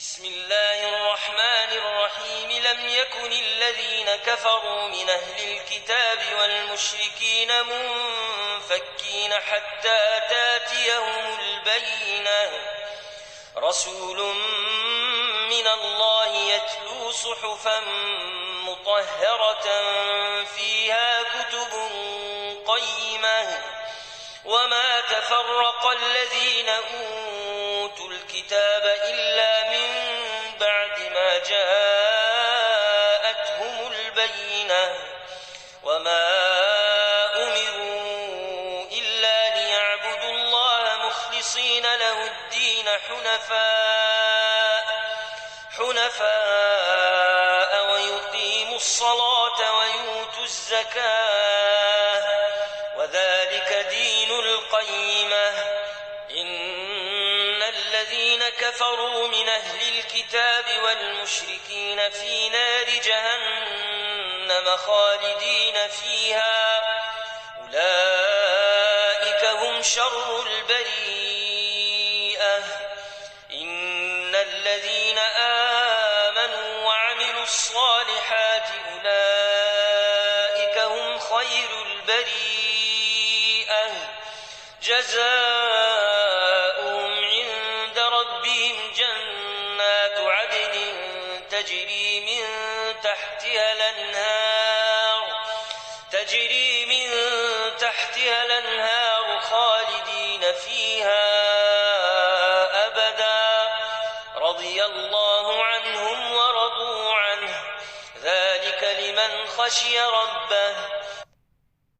بسم الله الرحمن الرحيم لم يكن الذين كفروا من أهل الكتاب والمشركين منفكين حتى تاتيهم البينة رسول من الله يتلو صحفا مطهرة فيها كتب قيمة وما تفرق الذين أوتوا الكتاب إلا من بعد ما جاءتهم البينة وما أمروا إلا ليعبدوا الله مخلصين له الدين حنفاء ويقيموا الصلاة ويؤتوا الزكاة وذلك دين القيمة إن الذين كفروا من أهل الكتاب والمشركين في نار جهنم خالدين فيها أولئك هم شر البريئة إن الذين آمنوا وعملوا الصالحات أولئك هم خير البريئة جزاؤهم عند ربهم جنات عدن تجري من تحتها الأنهار خالدين فيها أبدا رضي الله عنهم ورضوا عنه ذلك لمن خشي ربه